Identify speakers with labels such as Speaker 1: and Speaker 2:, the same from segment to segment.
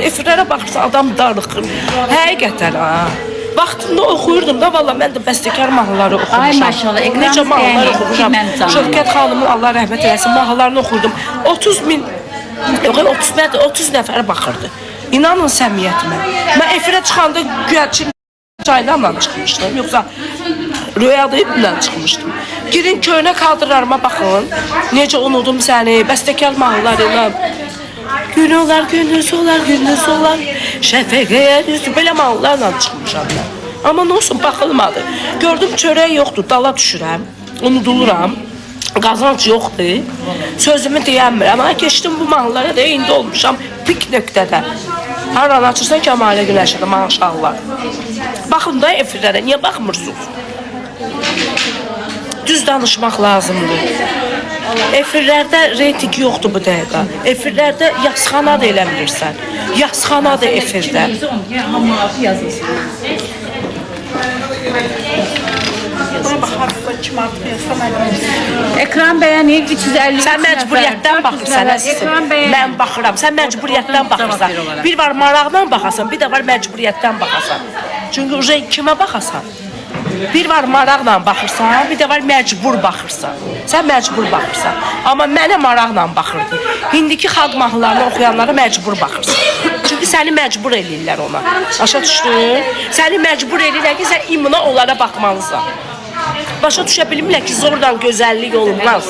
Speaker 1: Efirlərə baxırsa adam darıxır. Həqiqətən ha. Vaxtında oxuyurdum da valla mən də bəstəkar mahnıları oxumuşam.
Speaker 2: Ay maşallah,
Speaker 1: Necə mahnılar oxumuşam. Şövkət xanımın Allah rəhmət eləsin mahnılarını oxuyurdum. 30 nəfərə baxırdı. İnanın səmiyyətimə. Mən efirə çıxanda güyaçın çaylarla çıxmışdım. Yoxsa rüyadayla çıxmışdım. Girin köynə kaldırlarıma baxın. Necə unudum səni, bəstəkar mahnılarıyla. Gün olar, gündüz olar, gündüz olar. Şəfəqəyə düzdü, belə mahnılarla çıxmışam mən. Amma nə olsun, baxılmadı. Gördüm çörək yoxdur, dala düşürəm, unuduluram. Qazanc yoxdur. Sözümü deyəmirəm. Amma keçdim bu mahnılara da indi olmuşam pik nöqtədə. Hər an açırsan Kəmalə Günəşədə maşallah. Baxın da efirlərə, niyə baxmırsınız? Düz danışmaq lazımdır. Efirlərdə reyting yoxdur bu dəqiqə. Efirlərdə yazxana da eləmirsən. Yazxana da efirdə.
Speaker 2: Ekran beğenir 350.
Speaker 1: Sən məcburiyyətdən baxırsan, əzizim. Mən baxıram. Sən məcburiyyətdən baxırsan. Bir var maraqla baxasan, bir də var məcburiyyətdən baxasan. Çünki uje kimə baxasan? Bir var maraqla baxırsan, bir də var məcbur baxırsan. Sən məcbur baxırsan. Amma mənə maraqla baxırdı. İndiki xalq mahnılarını oxuyanlara məcbur baxırsan. Çünki səni məcbur eləyirlər ona. Başa düşdün? Səni məcbur eləyirlər ki, sən imuna onlara baxmalısan. Başa düşə bilmirlər ki, zorla gözəllik olmaz.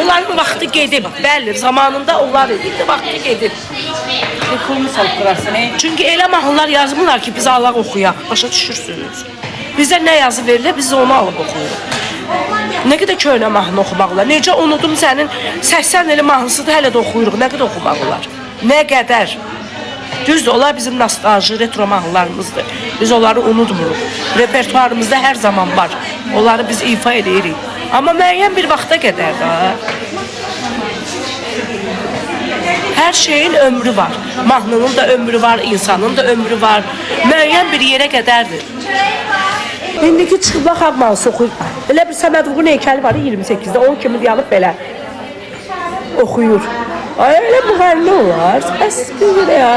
Speaker 1: Onların vaxtı gedib. Bəli, zamanında onlar edirdi, vaxtı gedib. Çünki elə mahnılar yazmırlar ki, biz Allah oxuyaq. Başa düşürsünüz? Bizə nə yazı verilir, biz onu alıb oxuyuruq. Nə qədər köhnə mahnı oxumaqlar. Necə unudum sənin 80 ili mahnısıdır, hələ də oxuyuruq. Nə qədər oxumaqlar. Nə qədər. Düzdür, onlar bizim nostalji, retro mahnılarımızdır. Biz onları unutmuruq. Repertuarımızda hər zaman var. Onları biz ifa edirik. Amma müəyyən bir vaxta qədər də. Hər şeyin ömrü var. Mahnının da ömrü var, insanın da ömrü var. Müəyyən bir yerə qədərdir. İndiki çıxıb xalq mahnısı oxuyur. Elə bir Səməd Vurğun heykəli var 28-də, 10 kimi dayanıb belə oxuyur. Ay, elə müğənni olar. Bəs bir ya.